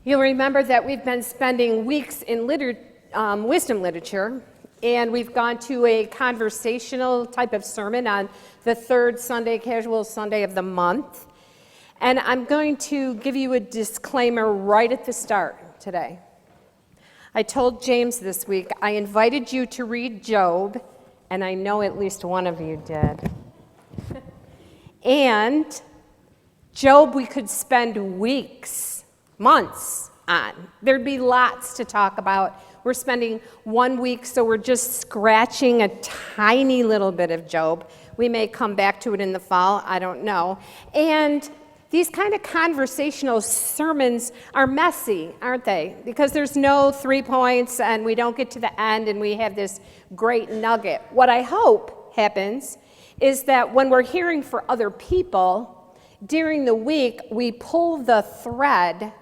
You'll remember that we've been spending weeks in wisdom literature, and we've gone to a conversational type of sermon on the third Sunday, casual Sunday of the month. And I'm going to give you a disclaimer right at the start today. I told James this week, I invited you to read Job, and I know at least one of you did. And Job we could spend weeks, months on. There'd be lots to talk about. We're spending 1 week, so we're just scratching a tiny little bit of Job. We may come back to it in the fall, I don't know. And these kind of conversational sermons are messy, aren't they? Because there's no 3 points, and we don't get to the end, and we have this great nugget. What I hope happens is that when we're hearing for other people, during the week, we pull the thread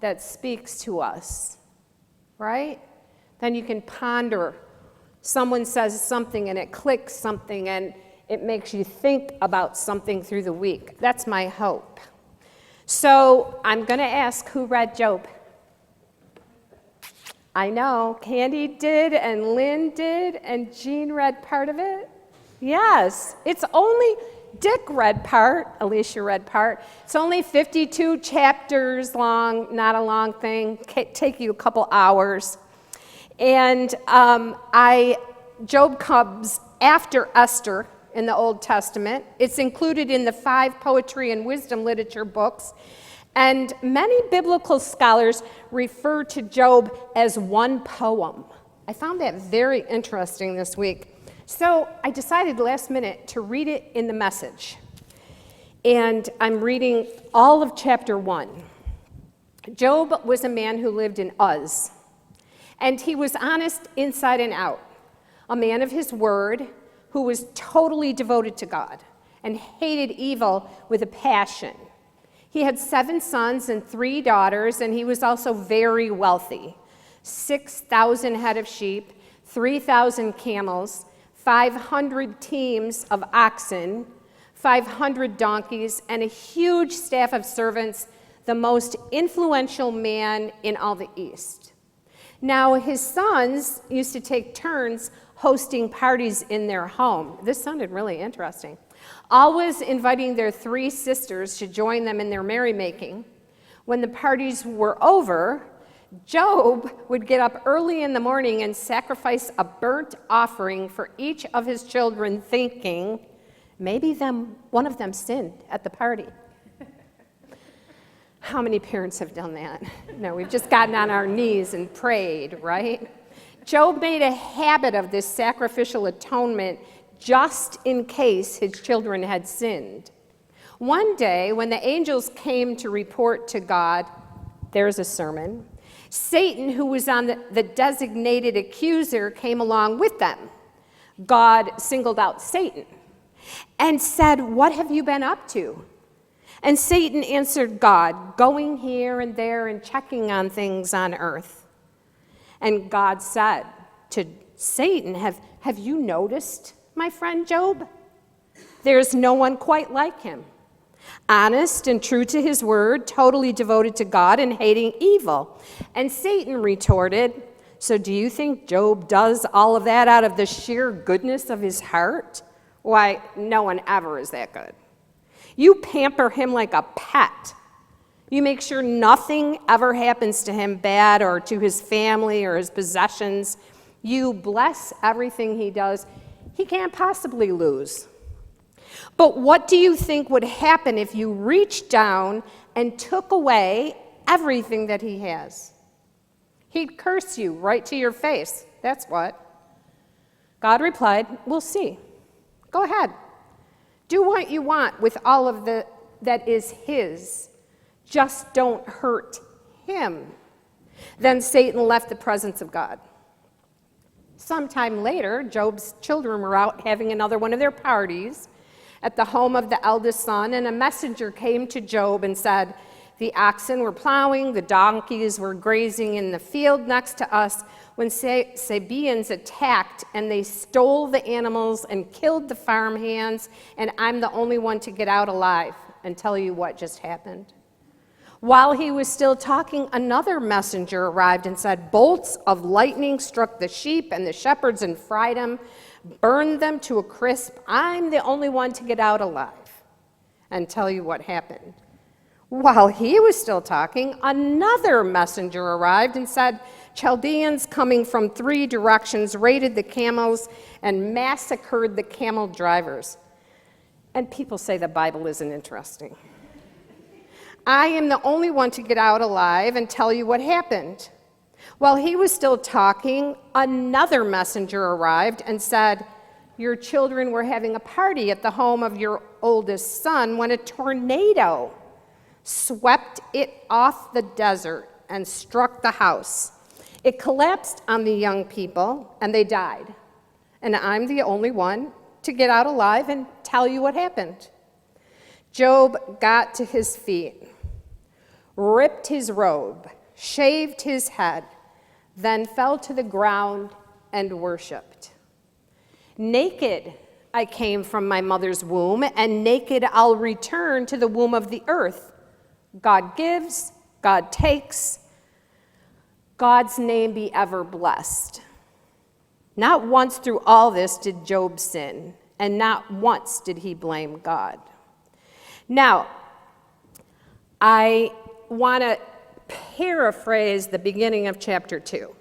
that speaks to us, right? Then you can ponder. Someone says something and it clicks something and it makes you think about something through the week. That's my hope. So I'm going to ask who read Job. I know, Candy did and Lynn did and Jean read part of it. Yes, it's only... Dick read part, Alicia read part. It's only 52 chapters long, not a long thing, take you a couple hours. And Job comes after Esther in the Old Testament. It's included in the 5 poetry and wisdom literature books. And many biblical scholars refer to Job as one poem. I found that very interesting this week. So I decided last minute to read it in the Message. And I'm reading all of chapter 1. Job was a man who lived in Uz, and he was honest inside and out, a man of his word who was totally devoted to God and hated evil with a passion. He had 7 sons and 3 daughters, and he was also very wealthy. 6,000 head of sheep, 3,000 camels, 500 teams of oxen, 500 donkeys, and a huge staff of servants, the most influential man in all the East. Now, his sons used to take turns hosting parties in their home. This sounded really interesting. Always inviting their 3 sisters to join them in their merrymaking. When the parties were over, Job would get up early in the morning and sacrifice a burnt offering for each of his children, thinking, maybe one of them sinned at the party. How many parents have done that? No, we've just gotten on our knees and prayed, right? Job made a habit of this sacrificial atonement just in case his children had sinned. One day, when the angels came to report to God, there's a sermon, Satan, who was on the designated accuser, came along with them. God singled out Satan and said, "What have you been up to?" And Satan answered God, "Going here and there and checking on things on earth." And God said to Satan, have you noticed, my friend Job? There's no one quite like him. Honest and true to his word, totally devoted to God and hating evil. And Satan retorted, "So do you think Job does all of that out of the sheer goodness of his heart? Why, no one ever is that good. You pamper him like a pet. You make sure nothing ever happens to him bad or to his family or his possessions. You bless everything he does. He can't possibly lose. But what do you think would happen if you reached down and took away everything that he has? He'd curse you right to your face. That's what." God replied, "We'll see. Go ahead. Do what you want with all of that is his. Just don't hurt him." Then Satan left the presence of God. Sometime later, Job's children were out having another one of their parties at the home of the eldest son, and a messenger came to Job and said, "The oxen were plowing, the donkeys were grazing in the field next to us when Sabaeans attacked, and they stole the animals and killed the farmhands, and I'm the only one to get out alive and tell you what just happened." While he was still talking, another messenger arrived and said, "Bolts of lightning struck the sheep and the shepherds and fried them, burned them to a crisp. I'm the only one to get out alive." And tell you what happened. While he was still talking, another messenger arrived and said, "Chaldeans coming from 3 directions raided the camels and massacred the camel drivers." And people say the Bible isn't interesting. I am the only one to get out alive and tell you what happened. While he was still talking, another messenger arrived and said, "Your children were having a party at the home of your oldest son when a tornado swept it off the desert and struck the house. It collapsed on the young people and they died. And I'm the only one to get out alive and tell you what happened." Job got to his feet, ripped his robe, shaved his head, then fell to the ground and worshiped. "Naked I came from my mother's womb, and naked I'll return to the womb of the earth. God gives, God takes. God's name be ever blessed." Not once through all this did Job sin, and not once did he blame God. Now, I want to paraphrase the beginning of chapter 2.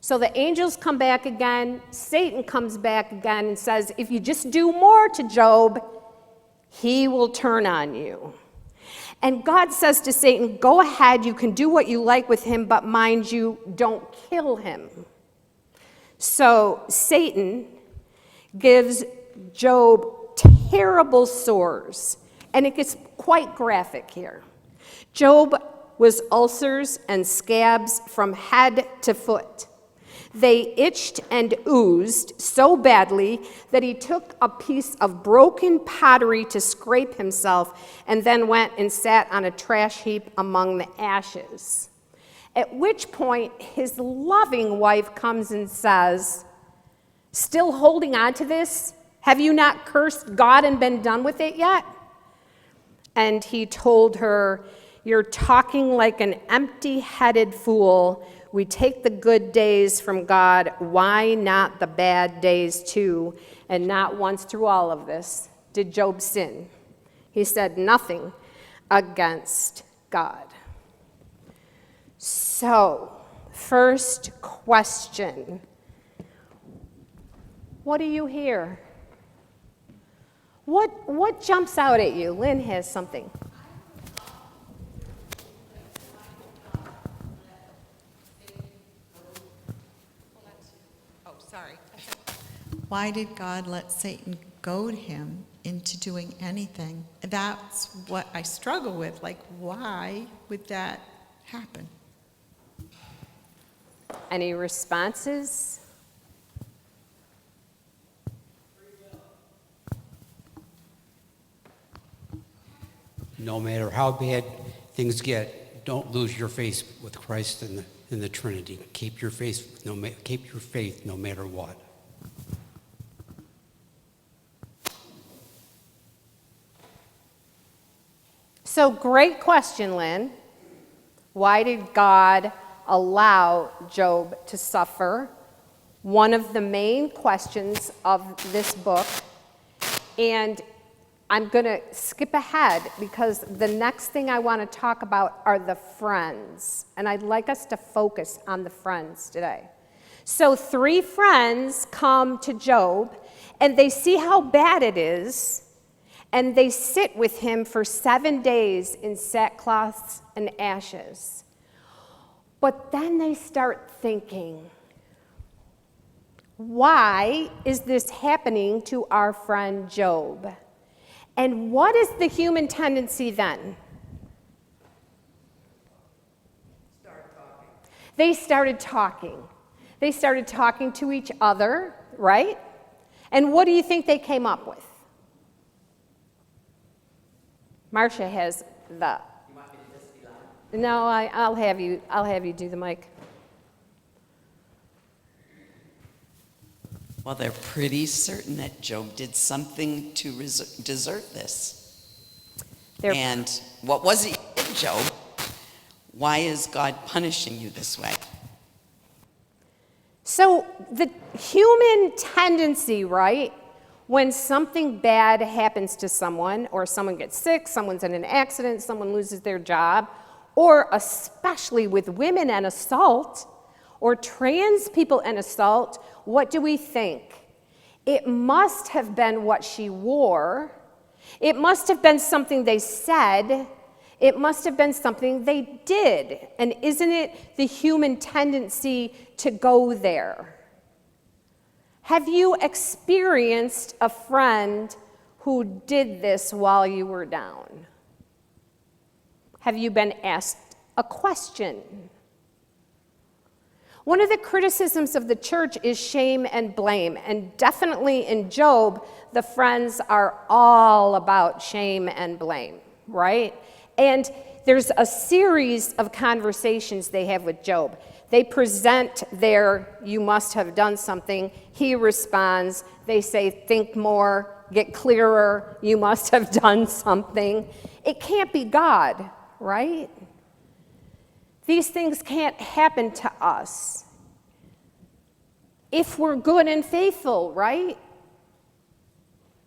So the angels come back again, Satan comes back again and says, "If you just do more to Job, he will turn on you." And God says to Satan, "Go ahead, you can do what you like with him, but mind you, don't kill him." So Satan gives Job terrible sores, and it gets quite graphic here. Job was ulcers and scabs from head to foot. They itched and oozed so badly that he took a piece of broken pottery to scrape himself and then went and sat on a trash heap among the ashes. At which point his loving wife comes and says, "Still holding on to this? Have you not cursed God and been done with it yet?" And he told her, "You're talking like an empty-headed fool. We take the good days from God. Why not the bad days too?" And not once through all of this did Job sin. He said nothing against God. So, first question. What do you hear? What jumps out at you? Lynn has something. Why did God let Satan goad him into doing anything? That's what I struggle with. Like, why would that happen? Any responses? No matter how bad things get, don't lose your faith with Christ in the Trinity. Keep your faith no matter what. So, great question, Lynn. Why did God allow Job to suffer? One of the main questions of this book. And I'm going to skip ahead because the next thing I want to talk about are the friends. And I'd like us to focus on the friends today. So 3 friends come to Job, and they see how bad it is, and they sit with him for 7 days in sackcloth and ashes. But then they start thinking, why is this happening to our friend Job? And what is the human tendency then? They started talking. They started talking to each other, right? And what do you think they came up with? Marcia has the. You want me to just be loud? No, I'll have you do the mic. Well, they're pretty certain that Job did something to deserve this. And what was it, Job? Why is God punishing you this way? So the human tendency, right, when something bad happens to someone, or someone gets sick, someone's in an accident, someone loses their job, or especially with women and assault, or trans people and assault, what do we think? It must have been what she wore. It must have been something they said. It must have been something they did. And isn't it the human tendency to go there? Have you experienced a friend who did this while you were down? Have you been asked a question? One of the criticisms of the church is shame and blame, and definitely in Job, the friends are all about shame and blame, right? And there's a series of conversations they have with Job. They present their, you must have done something. He responds. They say, think more, get clearer, you must have done something. It can't be God, right? These things can't happen to us if we're good and faithful, right?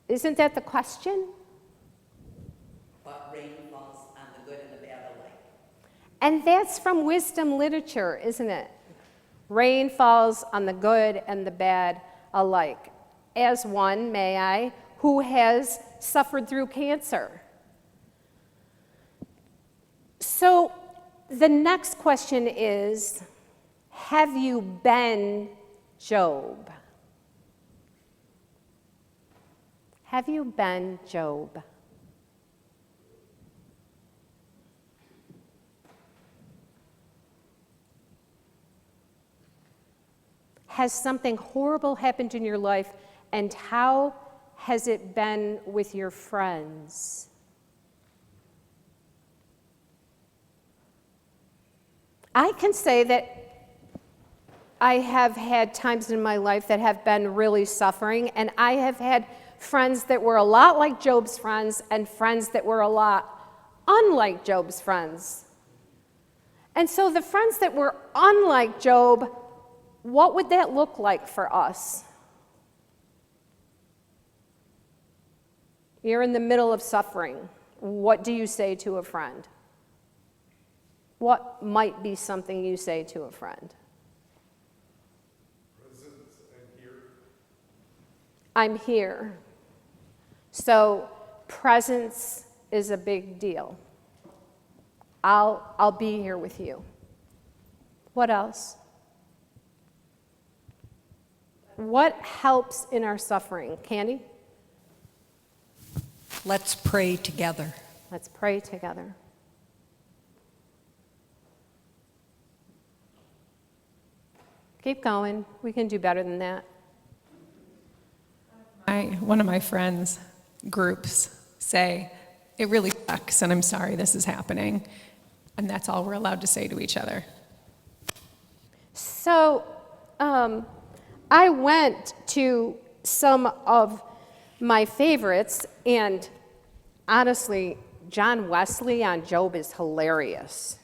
Isn't that the question? But rain falls on the good and the bad alike. And that's from wisdom literature, isn't it? Rain falls on the good and the bad alike. As one, may I, who has suffered through cancer. So the next question is, have you been Job? Have you been Job? Has something horrible happened in your life, and how has it been with your friends? I can say that I have had times in my life that have been really suffering, and I have had friends that were a lot like Job's friends and friends that were a lot unlike Job's friends. And so the friends that were unlike Job, what would that look like for us? You're in the middle of suffering. What do you say to a friend? What might be something you say to a friend? I'm here. So presence is a big deal. I'll be here with you. What else? What helps in our suffering? Candy? Let's pray together. Let's pray together. Keep going. We can do better than that. One of my friends' groups say, it really sucks, and I'm sorry this is happening. And that's all we're allowed to say to each other. So I went to some of my favorites, and honestly, John Wesley on Job is hilarious.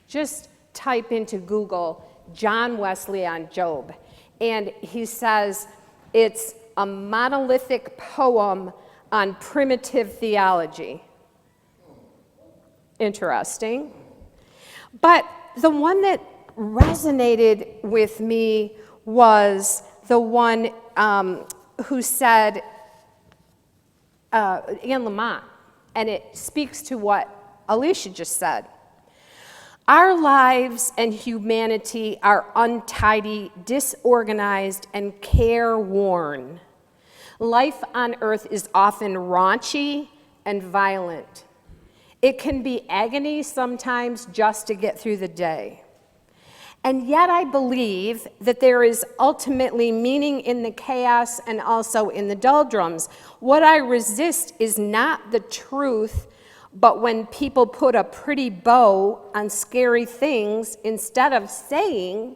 Just type into Google John Wesley on Job, and he says it's a monolithic poem on primitive theology. Interesting. But the one that resonated with me was the one who said, Anne Lamott, and it speaks to what Alicia just said. Our lives and humanity are untidy, disorganized, and careworn. Life on earth is often raunchy and violent. It can be agony sometimes just to get through the day. And yet I believe that there is ultimately meaning in the chaos and also in the doldrums. What I resist is not the truth, but when people put a pretty bow on scary things instead of saying,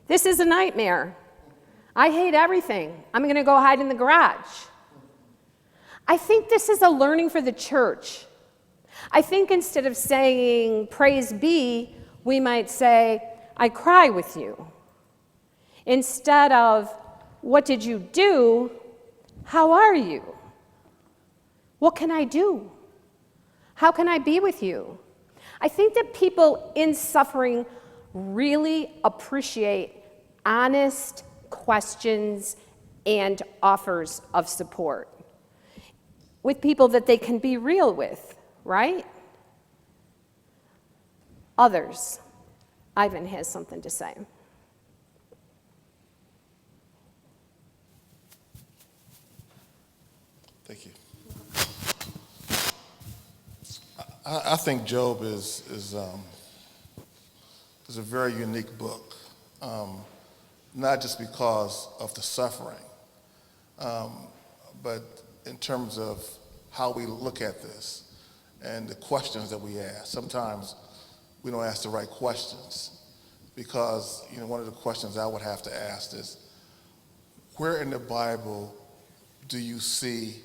this is a nightmare. I hate everything. I'm going to go hide in the garage. I think this is a learning for the church. I think instead of saying, praise be, we might say, I cry with you. Instead of, what did you do? How are you? What can I do? How can I be with you? I think that people in suffering really appreciate honest questions and offers of support with people that they can be real with, right? Others. Ivan has something to say. Thank you. I think Job is a very unique book, not just because of the suffering, but in terms of how we look at this and the questions that we ask. Sometimes we don't ask the right questions because, one of the questions I would have to ask is, where in the Bible do you see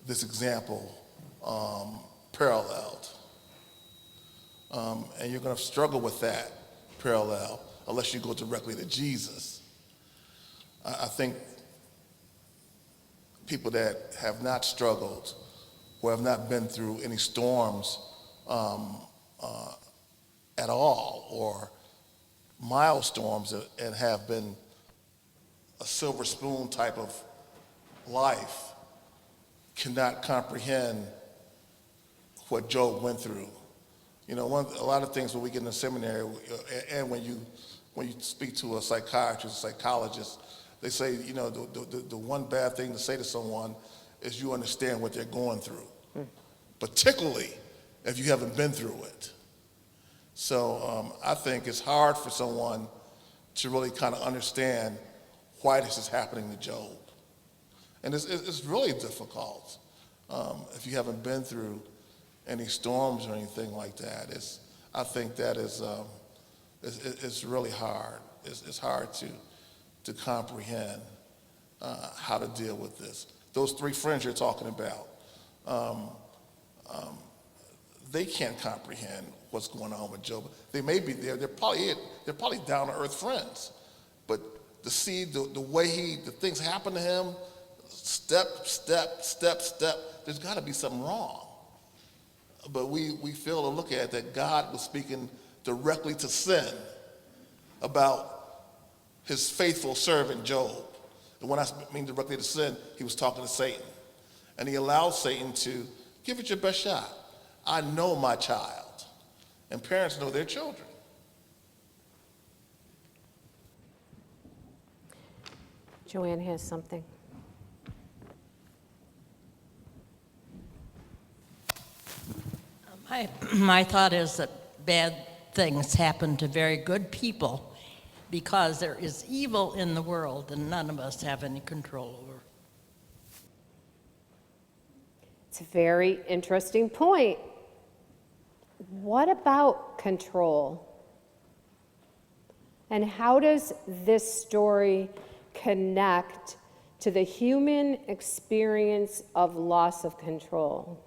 this example paralleled? And you're going to struggle with that parallel unless you go directly to Jesus. I think people that have not struggled or have not been through any storms at all, or mild storms, and have been a silver spoon type of life, cannot comprehend what Job went through. A lot of things when we get in the seminary, and when you speak to a psychiatrist, a psychologist, they say, the one bad thing to say to someone is you understand what they're going through, particularly if you haven't been through it. So I think it's hard for someone to really kind of understand why this is happening to Job. And it's really difficult if you haven't been through any storms or anything like that. I think that it's really hard. It's hard to comprehend how to deal with this. Those three friends you're talking about, they can't comprehend what's going on with Job. They may be there. They're probably down to earth friends, but to see the way the things happen to him, step. There's got to be something wrong. But we fail to look at that God was speaking directly to sin about his faithful servant Job. And when I mean directly to sin, he was talking to Satan. And he allowed Satan to give it your best shot. I know my child. And parents know their children. Joanne has something. My thought is that bad things happen to very good people because there is evil in the world and none of us have any control over. It's a very interesting point. What about control? And how does this story connect to the human experience of loss of control?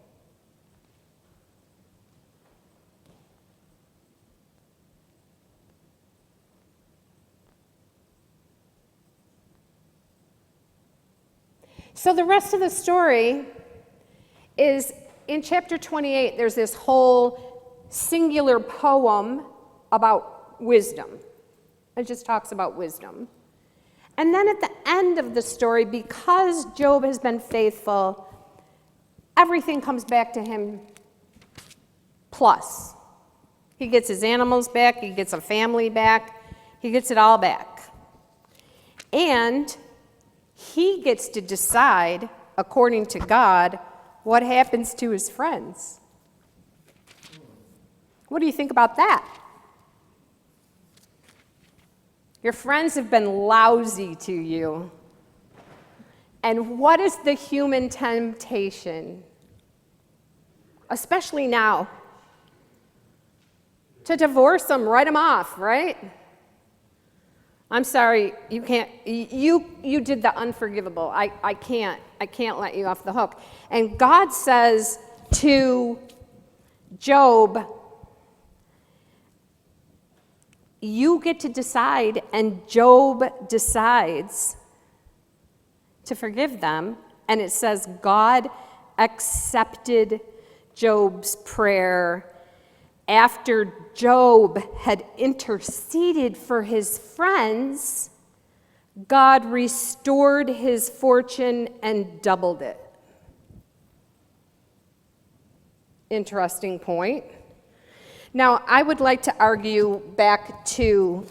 So the rest of the story is in chapter 28, there's this whole singular poem about wisdom. It just talks about wisdom. And then at the end of the story, because Job has been faithful, everything comes back to him plus. He gets his animals back, he gets a family back, he gets it all back. And he gets to decide, according to God, what happens to his friends. What do you think about that? Your friends have been lousy to you. And what is the human temptation, especially now? To divorce them, write them off, right? I'm sorry, you can't, you did the unforgivable. I can't let you off the hook. And God says to Job, you get to decide, and Job decides to forgive them. And it says God accepted Job's prayer after Job had interceded for his friends. God restored his fortune and doubled it. Interesting point. Now, I would like to argue back to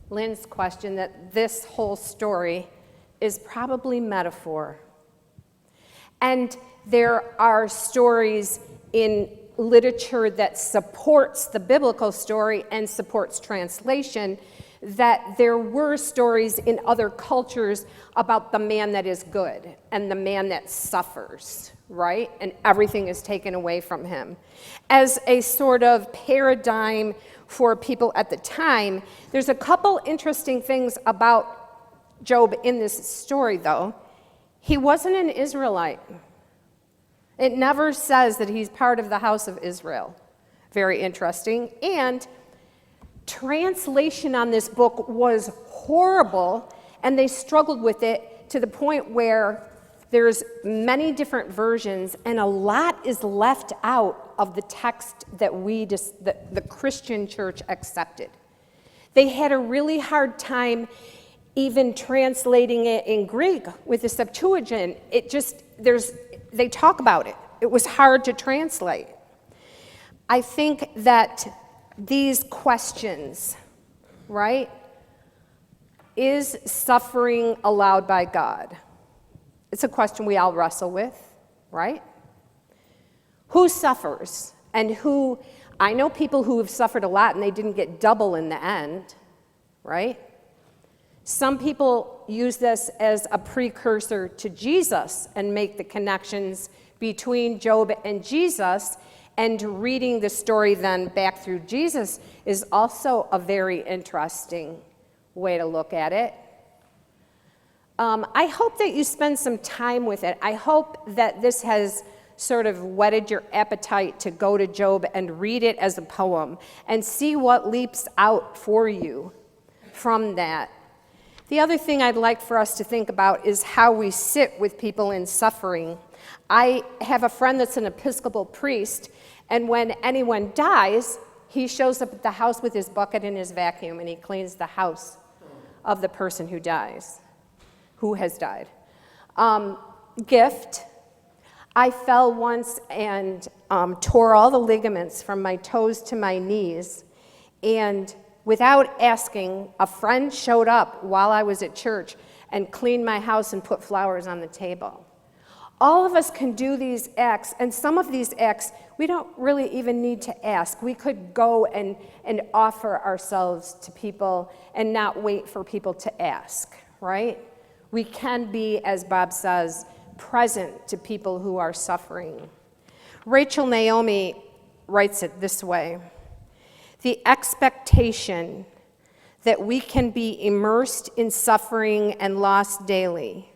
Lynn's question that this whole story is probably metaphor. And there are stories in literature that supports the biblical story and supports translation, that there were stories in other cultures about the man that is good and the man that suffers, right? And everything is taken away from him. As a sort of paradigm for people at the time, there's a couple interesting things about Job in this story, though. He wasn't an Israelite. It never says that he's part of the house of Israel. Very interesting. And translation on this book was horrible, and they struggled with it to the point where there's many different versions, and a lot is left out of the text that the Christian church accepted. They had a really hard time even translating it in Greek with the Septuagint. They talk about it. It was hard to translate. I think that these questions, right? Is suffering allowed by God? It's a question we all wrestle with, right? Who suffers? And I know people who have suffered a lot and they didn't get double in the end, right? Some people use this as a precursor to Jesus and make the connections between Job and Jesus, and reading the story then back through Jesus is also a very interesting way to look at it. I hope that you spend some time with it. I hope that this has sort of whetted your appetite to go to Job and read it as a poem and see what leaps out for you from that. The other thing I'd like for us to think about is how we sit with people in suffering. I have a friend that's an Episcopal priest, and when anyone dies, he shows up at the house with his bucket and his vacuum, and he cleans the house of the person who has died. Gift. I fell once and tore all the ligaments from my toes to my knees, and without asking, a friend showed up while I was at church and cleaned my house and put flowers on the table. All of us can do these acts, and some of these acts we don't really even need to ask. We could go and offer ourselves to people and not wait for people to ask, right? We can be, as Bob says, present to people who are suffering. Rachel Naomi writes it this way: the expectation that we can be immersed in suffering and loss daily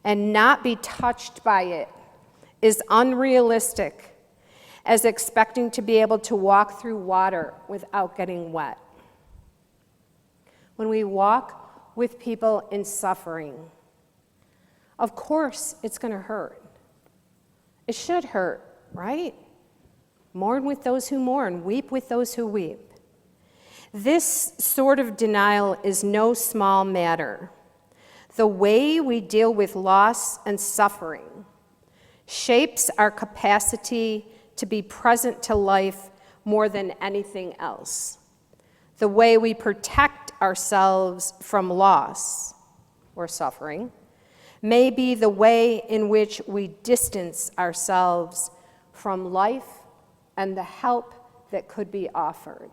and not be touched by it is unrealistic as expecting to be able to walk through water without getting wet. When we walk with people in suffering, of course it's going to hurt. It should hurt, right? Mourn with those who mourn, weep with those who weep. This sort of denial is no small matter. The way we deal with loss and suffering shapes our capacity to be present to life more than anything else. The way we protect ourselves from loss or suffering may be the way in which we distance ourselves from life and the help that could be offered.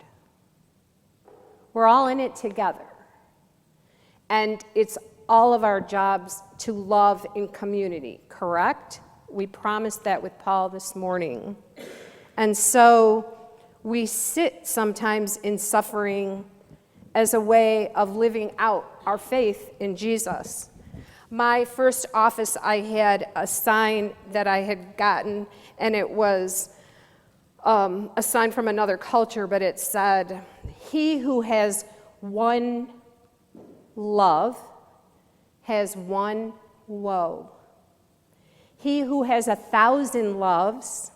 We're all in it together. And it's all of our jobs to love in community, correct? We promised that with Paul this morning. And so we sit sometimes in suffering as a way of living out our faith in Jesus. My first office, I had a sign that I had gotten, and it was, a sign from another culture, but it said, "He who has one love has one woe. He who has 1,000 loves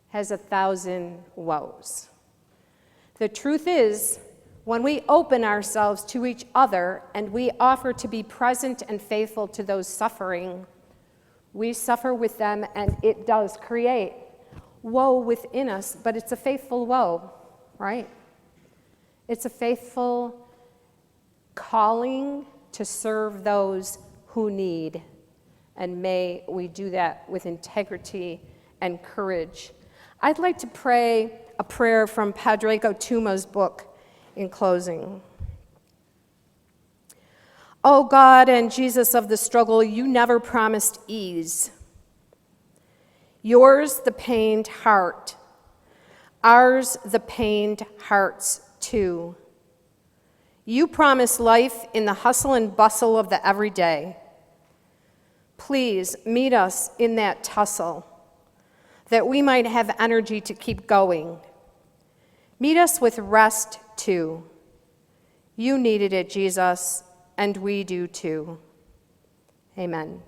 has 1,000 woes." The truth is, when we open ourselves to each other and we offer to be present and faithful to those suffering, we suffer with them, and it does create woe within us, but it's a faithful woe, right? It's a faithful calling to serve those who need, and may we do that with integrity and courage. I'd like to pray a prayer from Padraig Tuma's book in closing. Oh God and Jesus of the struggle, you never promised ease. Yours the pained heart, ours the pained hearts too. You promise life in the hustle and bustle of the everyday. Please meet us in that tussle, that we might have energy to keep going. Meet us with rest too. You needed it, Jesus, and we do too. Amen.